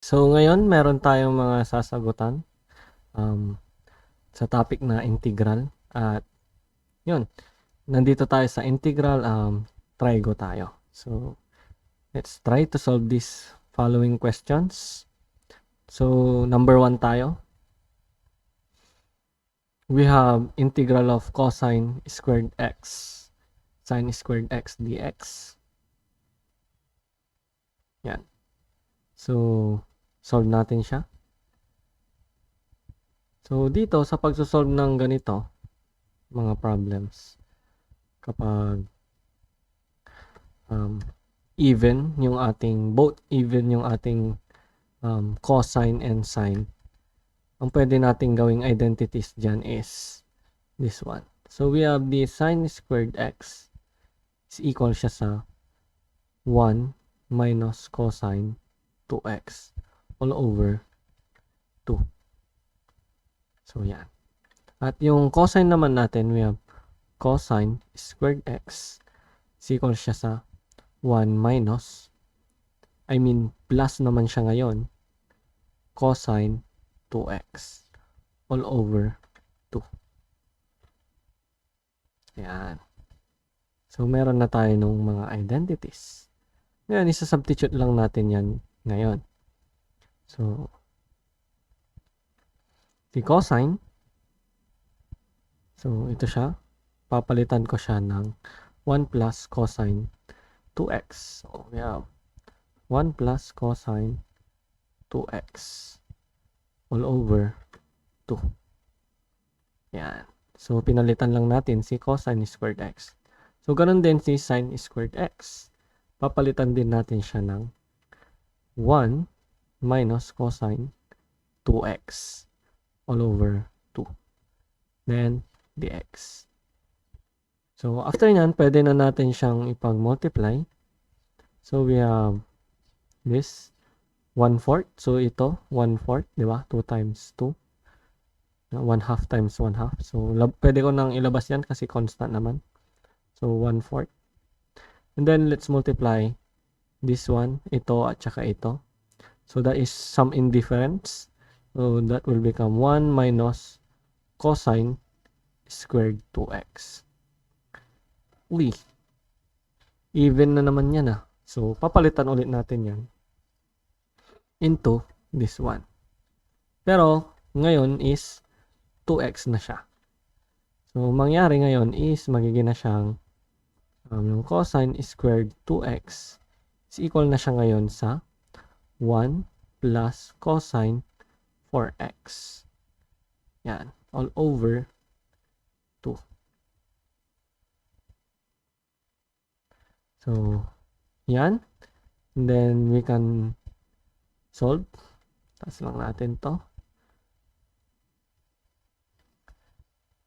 So ngayon meron tayong mga sasagutan um, sa topic na integral at yun, nandito tayo sa integral, try go tayo. So let's try to solve these following questions. So number 1 tayo. We have integral of cosine squared x, sine squared x dx. Yan. So solve natin siya. So dito sa pagsosolve ng ganito, mga problems, kapag even yung ating, both even yung ating cosine and sine, ang pwede nating gawing identities dyan is this one. So we have the sine squared x is equal siya sa 1 minus cosine 2x all over 2. So yan. At yung cosine naman natin, we have cosine squared x is equal siya sa 1 minus, plus naman siya ngayon, cosine 2x all over 2. Ayan. So, meron na tayo nung mga identities. Ngayon, isa-substitute lang natin yan ngayon. So, the cosine, so ito siya, papalitan ko siya ng 1 plus cosine 2x. So, we have 1 plus cosine 2x all over 2. Yan. So, pinalitan lang natin si cosine squared x. So, ganun din si sine squared x. Papalitan din natin siya ng 1 minus cosine 2x all over 2. Then, dx. So, after nyan, pwede na natin siyang ipag-multiply. So, we have this 1/4. So, ito, 1/4, di ba? 2 times 2. 1/2 times 1/2. So, pwede ko nang ilabas yan kasi constant naman. So, 1/4. And then, let's multiply this one, ito, at saka ito. So, that is sum in difference. So, that will become 1 minus cosine squared 2x. Uy, even na naman yan ah. So, papalitan ulit natin yan into this one. Pero, ngayon is 2x na siya. So, mangyari ngayon is magiging na siyang yung cosine squared 2x is equal na siya ngayon sa 1 plus cosine 4x. Yan. All over 2. So, yan. And then, we can solve. Taas lang natin to.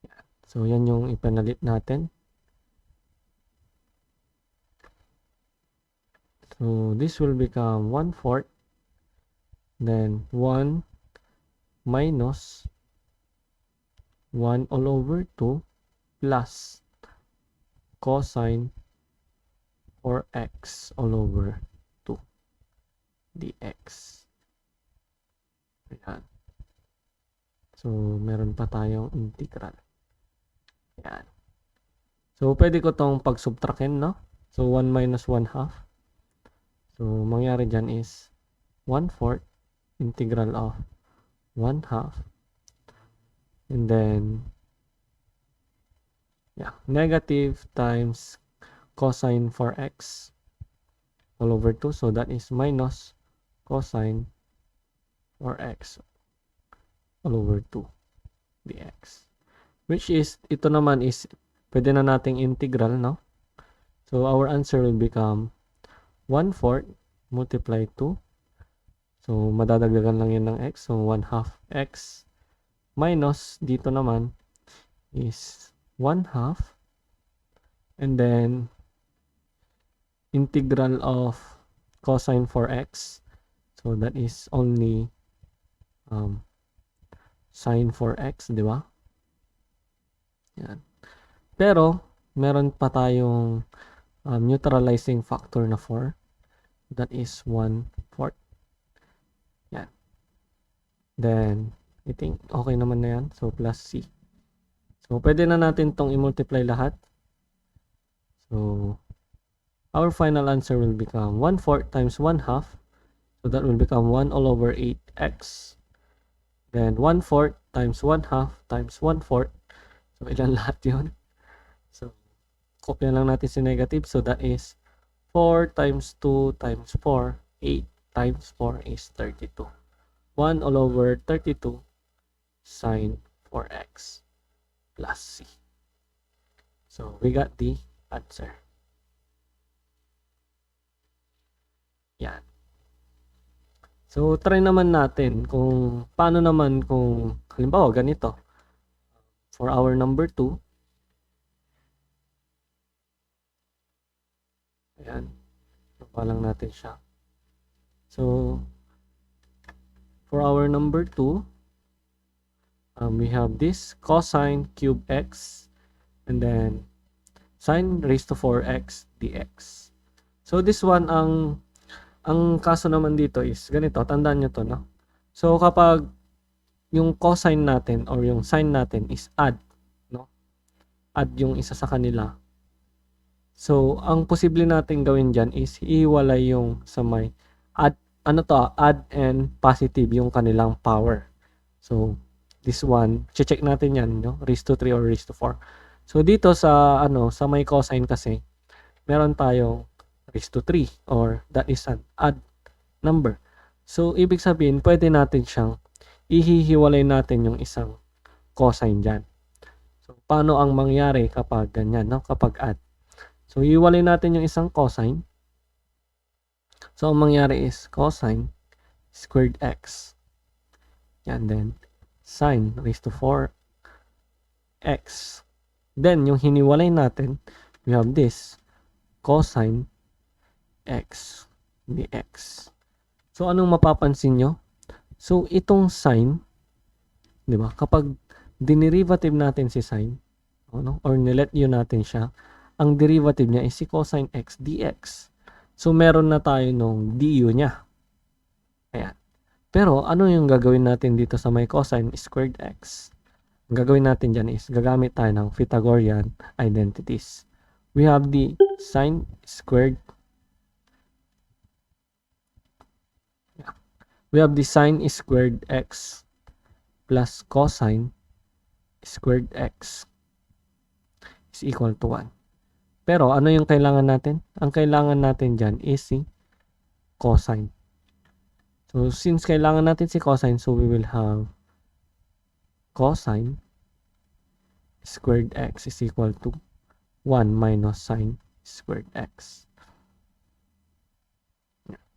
Yan. So, yan yung ipanalit natin. So, this will become 1/4. Then, 1 minus 1 all over 2 plus cosine 4x all over 2 dx. Ayan. So, meron pa tayong integral. Ayan. So, pwede ko tong pag-subtractin, no? So, 1 minus 1/2. So, mangyari dyan is 1/4 integral of 1/2. And then, negative times cosine 4x all over 2. So, that is minus cosine 4x all over 2 dx. Which is, ito naman is, pwede na nating integral, no? So, our answer will become 1/4 multiply 2. So, madadagdagan lang yun ng x. So, 1/2 x minus dito naman is 1/2. And then, integral of cosine 4x. So, that is only sine 4x, di ba? Yan. Pero, meron pa tayong neutralizing factor na 4. That is 1/4. Then, I think okay naman na yan. So, plus C. So, pwede na natin tong i-multiply lahat. So, our final answer will become 1/4 times 1/2. So, that will become 1 all over 8x. Then, 1/4 times 1/2 times 1/4. So, ilan lahat yun? So, kopya lang natin si negative. So, that is 4 times 2 times 4. 8 times 4 is 32. 1 all over 32 sine 4x plus C. So, we got the answer. Yan. So, try naman natin kung paano naman kung halimbawa ganito. For our number 2, ayan, baba lang natin siya. So, for our number 2, we have this cosine cube x and then sine raised to 4x dx. So, this one, ang kaso naman dito is ganito, tandaan nyo to, no? So, kapag yung cosine natin or yung sine natin is add, no? Add yung isa sa kanila. So, ang posible natin gawin dyan is ihiwalay yung sa may add, add and positive yung kanilang power. So, this one, check natin yan, no? Raised to 3 or raised to 4. So, dito sa, sa may cosine kasi, meron tayong raised to 3 or that is an odd number. So, ibig sabihin, pwede natin siyang ihihiwalay natin yung isang cosine dyan. So, paano ang mangyari kapag ganyan, no? Kapag add. So, ihiwalay natin yung isang cosine. So, ang mangyari is cosine squared x. Yan, then sine raised to 4x. Then, yung hiniwalay natin, we have this cosine x dx. So, anong mapapansin nyo? So, itong sine, di ba? Kapag dinerivative natin si sine, or nilet u natin siya, ang derivative niya is si cosine x dx. So, meron na tayo nung du niya. Ayan. Pero, ano yung gagawin natin dito sa may cosine squared x? Ang gagawin natin dyan is, gagamit tayo ng Pythagorean identities. We have the sine squared. We have the sine squared x plus cosine squared x is equal to 1. Pero, ano yung kailangan natin? Ang kailangan natin dyan is si cosine. So, since kailangan natin si cosine, so we will have cosine squared x is equal to 1 minus sine squared x.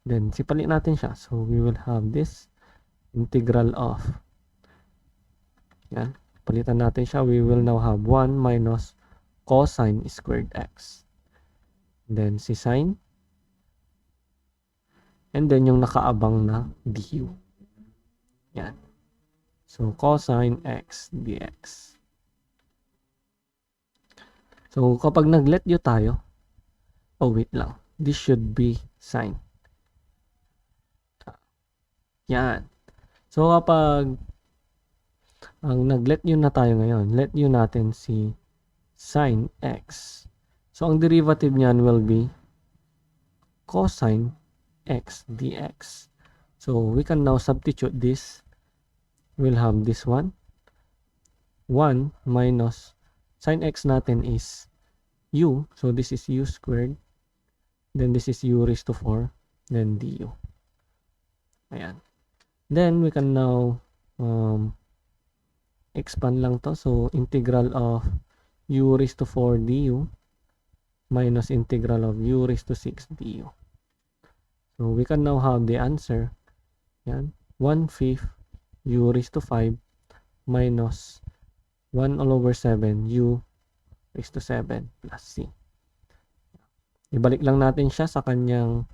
Then, sipalit natin siya. So, we will have this integral of, yan, palitan natin siya. We will now have 1 minus cosine squared x. Then, si sine. And then, yung nakaabang na du. Yan. So, cosine x dx. So, kapag nag-let u tayo, oh, wait lang. This should be sine. Yan. So, kapag ang nag-let u na tayo ngayon, let u natin si sine x. So, ang derivative niyan will be cosine x dx. So, we can now substitute this. We'll have this one. 1 minus sine x natin is u. So, this is u squared. Then, this is u raised to 4. Then, du. Ayan. Then, we can now expand lang to. So, integral of u raised to 4 du minus integral of u raised to 6 du. So, we can now have the answer. Yan. 1/5 u raised to 5 minus 1 all over 7 u raised to 7 plus c. Ibalik lang natin siya sa kanyang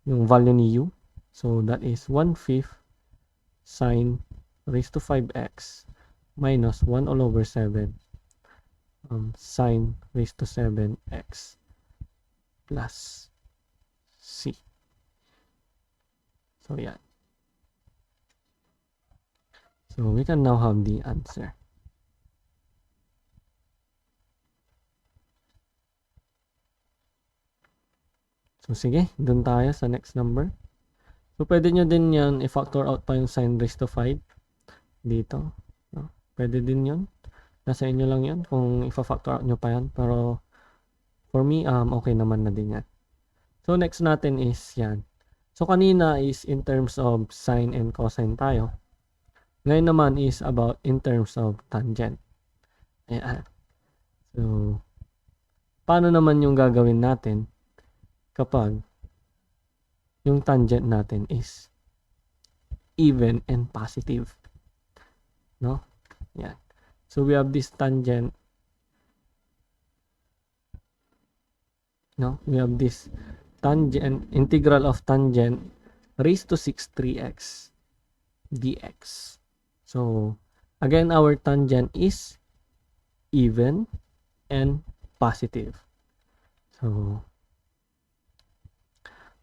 yung value ni u. So, that is 1/5 sine raised to 5x minus 1 all over 7 sine raised to 7x plus c. So, yan. So we can now have the answer. So sige, dun tayo sa next number. So pwede nyo din yan i-factor out pa yung sine raised to 5 dito. No? Pwede din yun. Nasa inyo lang yun kung i-factor out nyo pa yan. Pero for me, okay naman na din yan. So next natin is yan. So kanina is in terms of sine and cosine tayo. Ngayon naman is about in terms of tangent. Ayan. So, paano naman yung gagawin natin kapag yung tangent natin is even and positive? No? Yan. So, we have this tangent. No? We have this tangent, integral of tangent raised to 6 3x dx. So, again, our tangent is even and positive. So,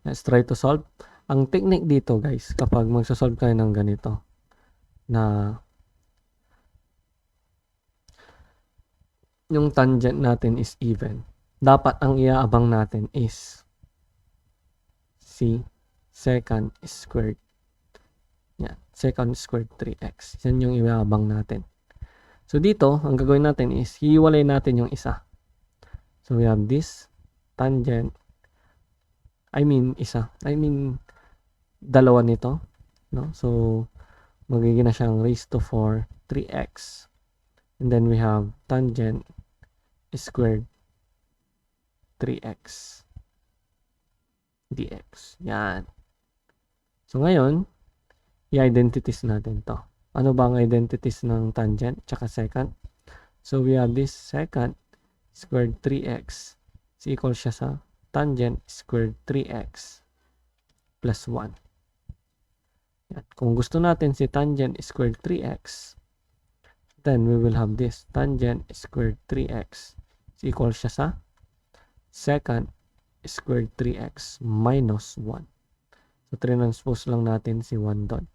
let's try to solve. Ang technique dito, guys, kapag magsasolve kayo ng ganito, na yung tangent natin is even, dapat ang iaabang natin is secant squared. Yan, secant squared 3x. Yan yung iaabang natin. So, dito, ang gagawin natin is, hiwalay natin yung isa. So, we have this tangent. Dalawa nito. No? So, magiging na siyang raised to 4, 3x. And then, we have tangent squared 3x dx. Yan. So, ngayon, i-identities natin to. Ano ba ang identities ng tangent tsaka secant? So, we have this secant squared 3x is equal siya sa tangent squared 3x plus 1. Yan. Kung gusto natin si tangent squared 3x, then we will have this tangent squared 3x is equal siya sa secant squared 3x minus 1. So, transpose lang natin si 1 doon.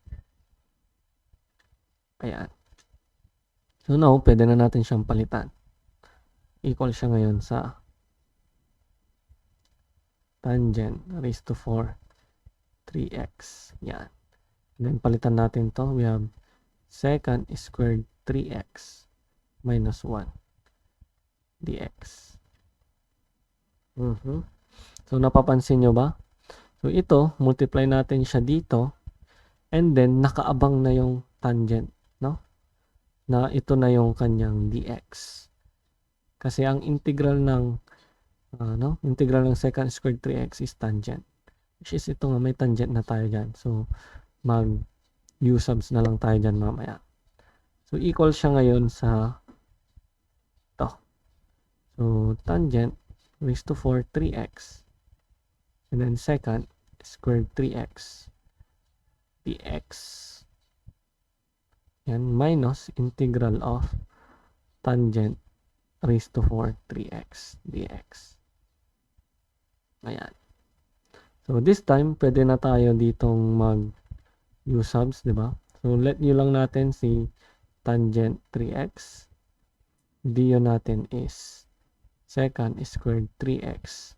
Ayan. So, now, pwede na natin siyang palitan. Equal siya ngayon sa tangent raised to 4 3x. Yan. And then, palitan natin to. We have secant squared 3x minus 1 dx. So, napapansin nyo ba? So, ito, multiply natin siya dito. And then, nakaabang na yung tangent. No? Na ito na yung kanyang dx. Kasi ang integral ng integral ng secant squared 3x is tangent. Which is ito nga, may tangent na tayo dyan. So, mag-u subs na lang tayo dyan mamaya. So, equal siya ngayon sa to. So, tangent raised to 4 3x. And then secant squared 3x dx. Yan, minus integral of tangent raised to 4 3x dx. Ayan. So, this time, pwede na tayo ditong mag-u subs, di ba? So, let nyo lang natin si tangent 3x. du natin is secant squared 3x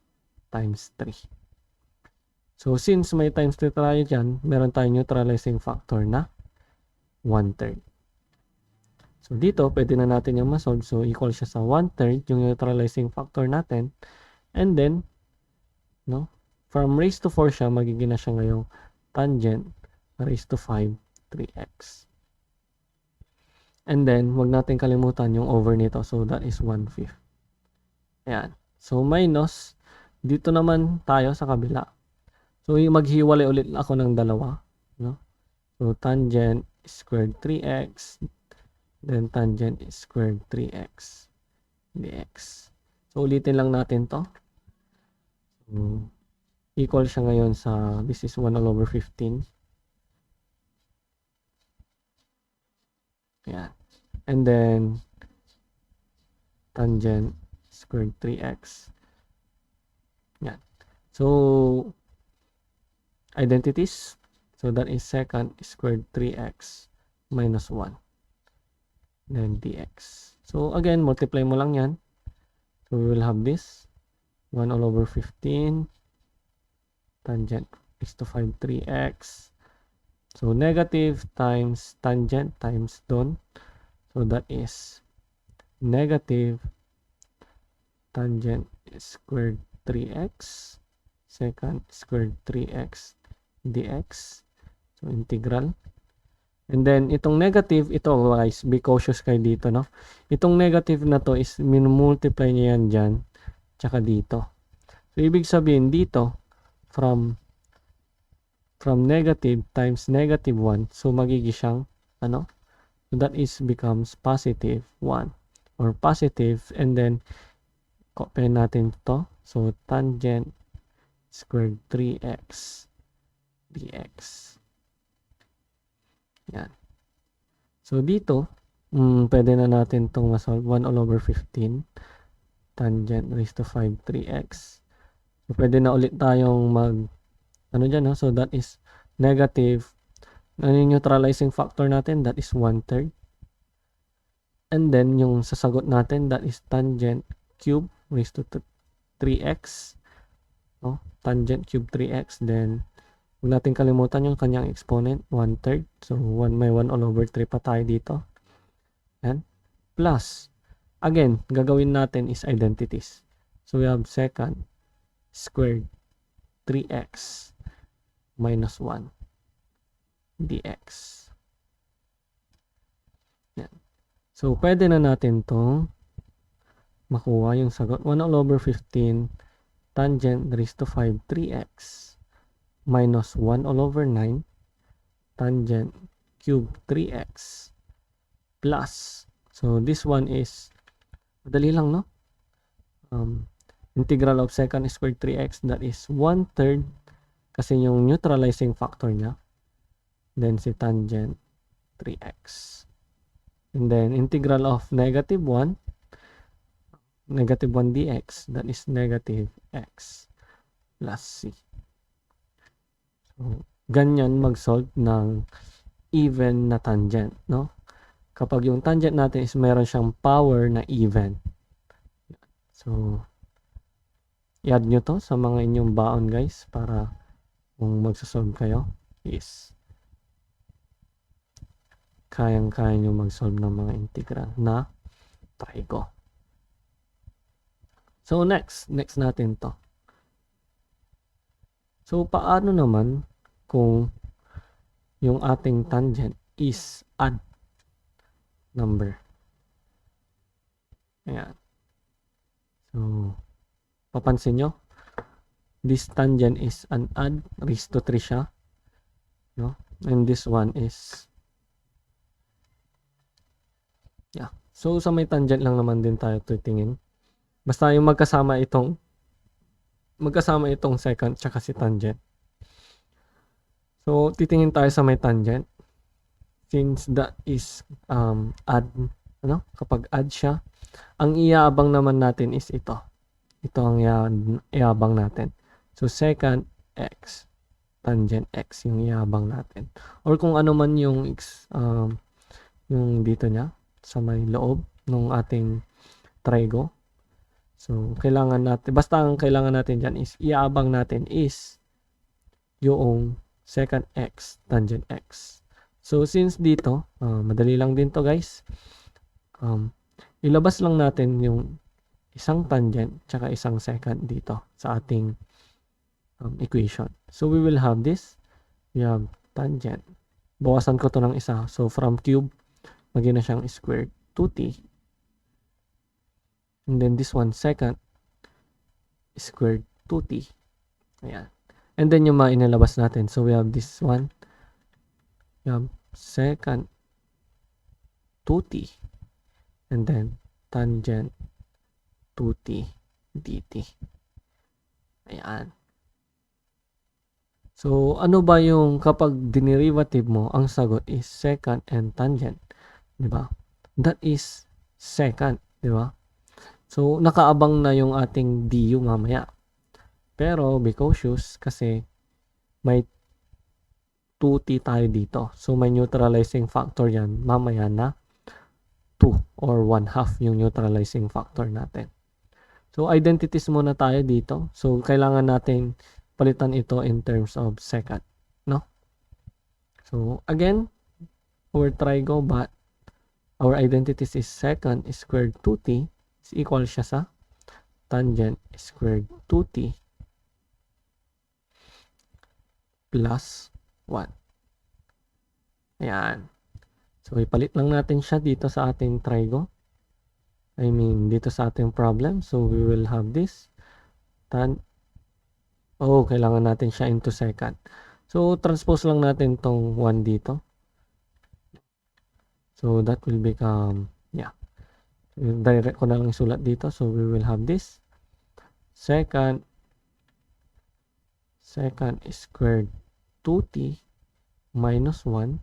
times 3. So, since may times 3 tayo dyan, meron tayong neutralizing factor na 1/3. So, dito, pwede na natin yung masolve. So, equal siya sa 1/3 yung neutralizing factor natin. And then, no, from raised to 4 siya, magiging na siya ngayong tangent raised to 5 3x. And then, wag natin kalimutan yung over nito. So, that is 1/5. Ayan. So, minus, dito naman tayo sa kabila. So, maghiwalay ulit ako ng dalawa. No? So, tangent squared 3x, then tangent squared 3x dx. So, ulitin lang natin to. So, equal siya ngayon sa, this is 1 all over 15. Ayan. And then, tangent squared 3x. Ayan. So, identities. So, that is secant squared 3x minus 1. Then dx. So again, multiply mo lang yan. So we will have this 1 all over 15 tangent raised to 5 3x. So negative times tangent times doon. So that is negative tangent squared 3x secant squared 3x dx. So integral. And then itong negative, ito guys, be cautious kayo dito, no? Itong negative na to is minumultiply niya yan dyan, tsaka dito. So ibig sabihin dito, from negative times negative 1, so magiging siyang, ano? So that is becomes positive 1 or positive, and then copy natin to. So tangent squared 3x dx. Yan. So dito, pwede na natin itong masolve. 1 all over 15 tangent raised to 5 3x. So pwede na ulit tayong ano dyan, no? So that is negative. Ano yung neutralizing factor natin? That is 1/3. And then yung sasagot natin, that is tangent cube raised to 3x. No? Tangent cube 3x. Then huwag natin kalimutan yung kanyang exponent, 1/3. So, may 1 all over 3 pa tayo dito. Yan. Plus, again, gagawin natin is identities. So, we have secant squared 3x minus 1 dx. Yan. So, pwede na natin itong makuha yung sagot. 1 all over 15 tangent raised to 5 3x minus 1 all over 9 tangent cube 3x plus, so this one is madali lang, no? Integral of secant squared 3x, that is 1/3 kasi yung neutralizing factor niya, then si tangent 3x, and then integral of negative 1 dx, that is negative x plus c. So, ganyan mag-solve ng even na tangent, no? Kapag yung tangent natin is meron siyang power na even. So, i-add nyo to sa mga inyong baon, guys, para kung magsasolve kayo is kayang-kaya nyo mag-solve ng mga integral na trigo. So, next natin to. So, paano naman kung yung ating tangent is odd number? Ayan. So, papansin nyo, this tangent is an odd, raised to 3 siya, no? And this one is, yeah. So, sa may tangent lang naman din tayo titingin. Basta yung magkasama itong secant tsaka si tangent. So, titingin tayo sa may tangent. Since that is add, ano? Kapag add siya, ang iaabang naman natin is ito. Ito ang iabang natin. So, secant x, tangent x yung iabang natin. Or kung ano man yung dito niya, sa may loob ng ating trigo. So, kailangan natin, basta ang kailangan natin dyan is, iabang natin is yung secant x, tangent x. So, since dito, madali lang din to, guys. Ilabas lang natin yung isang tangent tsaka isang secant dito sa ating equation. So, we will have this. We have tangent. Bawasan ko to ng isa. So, from cube, maging na siyang squared 2t. And then this one, secant squared 2t. Ayan. And then yung mga inilabas natin. So, we have this one. We have secant 2t. And then, tangent 2t dt. Ayan. So, ano ba yung kapag dinerivative mo, ang sagot is secant and tangent. Diba? That is secant. Diba? So, nakaabang na yung ating du mamaya. Pero, be cautious kasi may 2t tayo dito. So, may neutralizing factor yan. Mamaya na 2 or 1/2 yung neutralizing factor natin. So, identities muna tayo dito. So, kailangan natin palitan ito in terms of second. No? So, again, our trigo, but our identities is secant squared 2t is equal siya sa tangent squared 2t plus 1. Ayan. So, ipalit lang natin siya dito sa ating trigo. I mean, dito sa ating problem. So, we will have this. Kailangan natin siya into second. So, transpose lang natin tong 1 dito. So, that will become, direct ko na lang sulat dito. So, we will have this. Second squared 2t minus 1.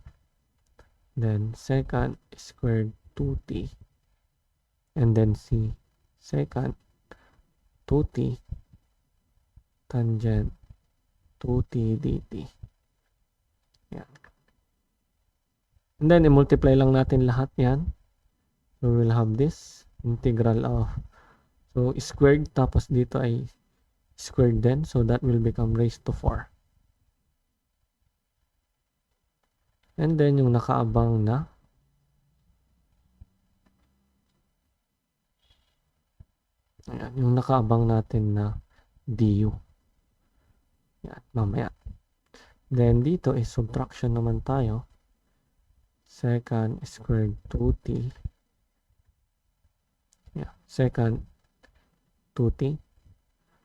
Then, second squared 2t. And then, second 2t tangent 2t dt. Yan. And then, i-multiply lang natin lahat yan. So, we will have this integral of, so, squared, tapos dito ay squared din. So, that will become raised to 4. And then, yung nakaabang na, ayan, yung nakaabang natin na du. Yan, mamaya. Then, dito is subtraction naman tayo. Second squared 2t. Yeah, second 2t.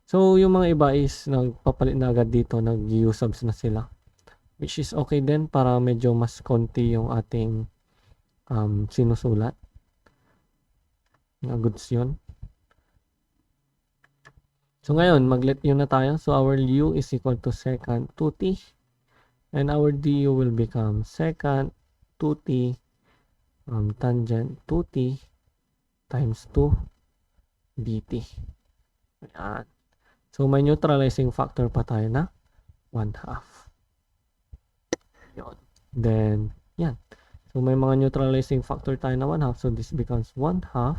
So, yung mga iba is nagpapalit na agad dito, nag-u-subs na sila. Which is okay din para medyo mas konti yung ating sinusulat. Goods yun. So, ngayon, mag-let u na tayo. So, our u is equal to secant 2t. And our du will become secant 2t tangent 2t times 2 dt. Ayan. So, may neutralizing factor pa tayo na 1/2. Yun. Then, yan. So, may mga neutralizing factor tayo na 1/2. So, this becomes 1/2.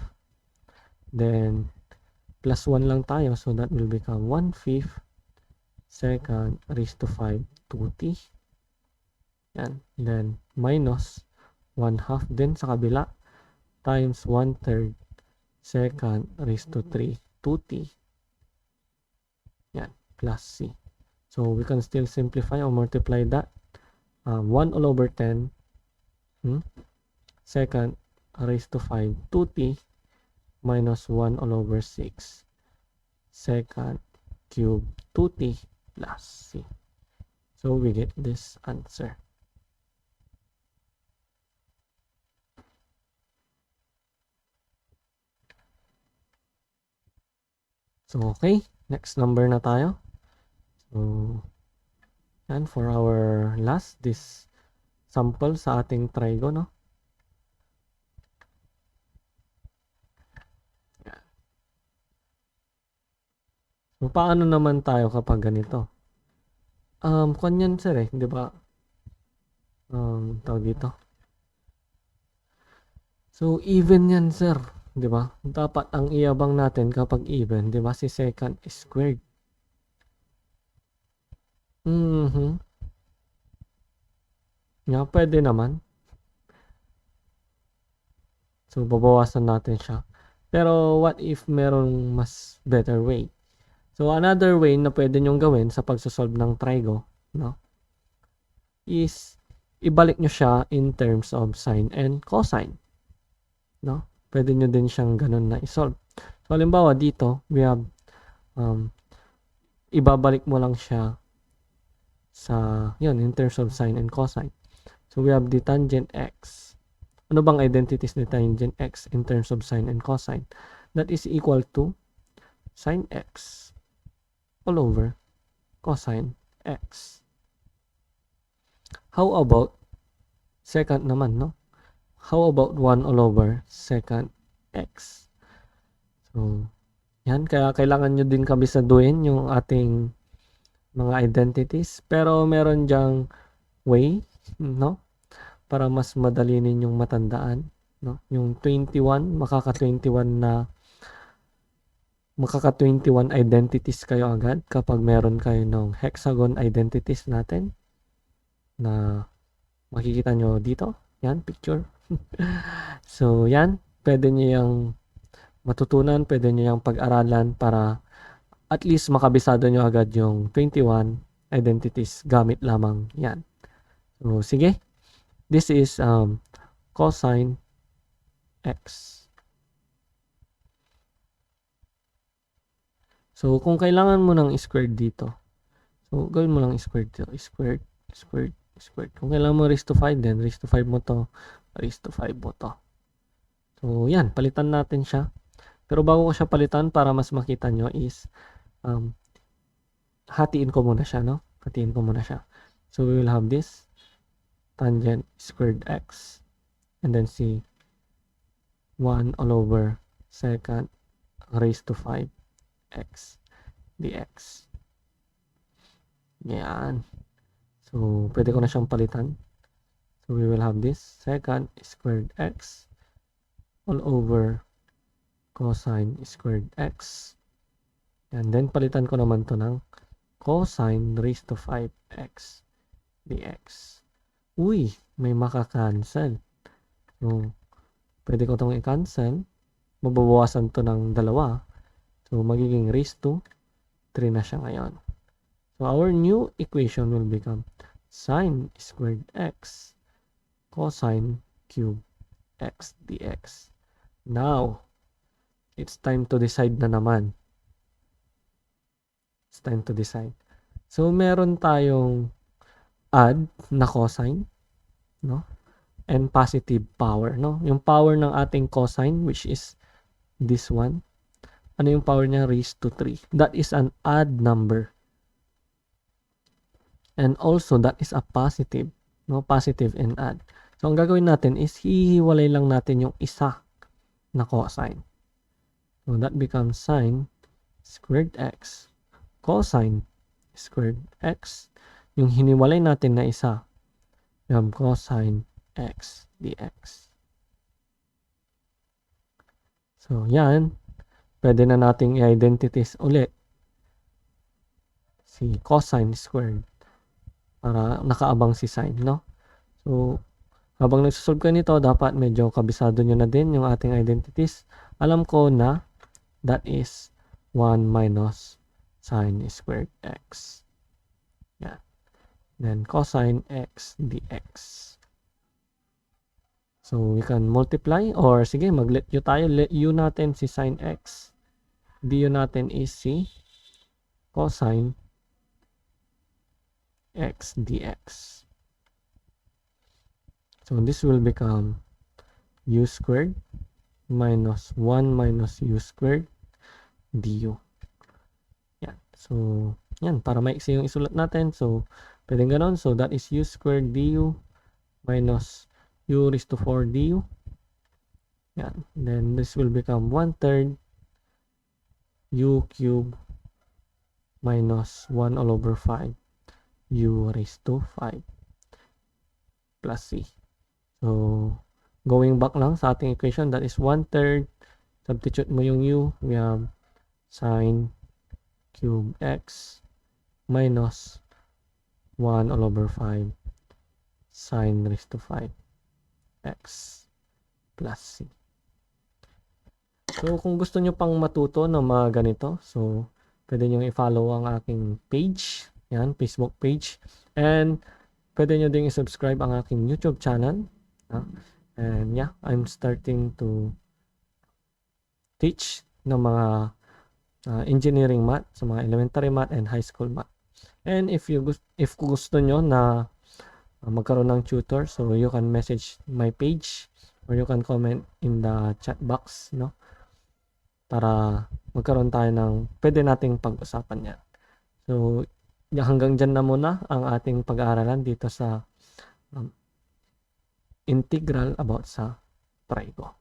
Then, plus 1 lang tayo. So, that will become 1/5 secant raised to 5 2t. Yan. Then, minus 1/2 din sa kabila times 1/3 secant raised to 3 2t. Yan. Plus c. So, we can still simplify or multiply that. 1 all over 10 secant raised to 5 2t minus 1 all over 6 secant cube 2t plus c. So, we get this answer. So, okay. Next number na tayo. So, and for our last, this sample sa ating trigo, no? So, paano naman tayo kapag ganito? Kanyan sir di ba? Tawag dito. So, even yan sir, di ba? Dapat ang iabang natin kapag even, di ba? Si secant squared. Yeah, pwede naman. So, babawasan natin siya. Pero, what if merong mas better way? So, another way na pwede nyong gawin sa pagsosolve ng trigo, no? Is, ibalik nyo siya in terms of sine and cosine. No? Pwede nyo din siyang ganun na isolve. So, halimbawa dito, we have, ibabalik mo lang siya sa, yun, in terms of sine and cosine. So, we have the tangent x. Ano bang identities ni tangent x in terms of sine and cosine? That is equal to sine x all over cosine x. How about secant naman, no? How about 1 all over secant x? So, yan. Kaya kailangan nyo din kabisaduhin yung ating mga identities. Pero meron dyang way, no? Para mas madali ninyong matandaan, no? Yung 21, makaka-21 identities kayo agad kapag meron kayo ng hexagon identities natin na makikita nyo dito. Yan, picture. So, yan. Pwede nyo yung matutunan, pwede nyo yung pag-aralan para at least makabisado nyo agad yung 21 identities gamit lamang yan. So, sige. This is cosine x. So, kung kailangan mo ng squared dito, so, gawin mo lang squared dito. Squared, squared, squared. Kung kailangan mo raise to 5, then raise to 5 mo to, raise to 5 mo to. So, yan. Palitan natin siya. Pero bago ko siya palitan, para mas makita nyo is, hatiin ko muna siya, no? Hatiin ko muna siya. So, we will have this tangent squared x, and then see 1 all over secant raised to 5 x dx. Yan. So, pwede ko na siyang palitan. So, we will have this secant squared x all over cosine squared x. And then, palitan ko naman to ng cosine raised to 5x dx. Uy, may makakancel. So, pwede ko itong i-cancel. Mababawasan to ng 2. So, magiging raised to 3 na siya ngayon. So, our new equation will become sine squared x cosine cube x dx. Now, it's time to decide na naman. It's time to decide. So, meron tayong add na cosine, no? And positive power, no? Yung power ng ating cosine, which is this one. Ano yung power niya? Raised to 3. That is an odd number. And also, that is a positive, no? Positive and odd. So, ang gagawin natin is hihiwalay lang natin yung isa na cosine. So, that becomes sine squared x cosine squared x. Yung hiniwalay natin na isa, yung cosine x dx. So, yan. Pwede na nating i-identities ulit si cosine squared para nakaabang si sine, no? So, habang nagsusolve ka nito, dapat medyo kabisado nyo na din yung ating identities. Alam ko na that is 1 minus sine squared x. Yan. Then, cosine x dx. So, we can multiply or sige, mag-let u tayo. Let u natin si sine x. Du natin is si cosine x dx. So, this will become u squared minus 1 minus u squared du. Yan. So, yan. Para maiksi yung isulat natin. So, pwedeng ganon. So, that is u squared du minus u raised to 4 du. Yan. Then, this will become 1/3 u cube minus 1 all over 5 u raised to 5 plus c. So, going back lang sa ating equation, that is 1/3. Substitute mo yung u. We have sine cube x minus 1 all over 5 sine raised to 5 x plus c. So, kung gusto nyo pang matuto ng mga ganito, so, pwede nyo i-follow ang aking page. Yan, Facebook page. And, pwede nyo ding i-subscribe ang aking YouTube channel. And, yeah, I'm starting to teach ng mga engineering math, sa mga elementary math and high school math. And, if gusto nyo na magkaroon ng tutor, so, you can message my page or you can comment in the chat box, no? Para magkaroon tayo ng pwede nating pag-usapan yan. So, hanggang dyan na muna ang ating pag-aaralan dito sa integral about sa trigo.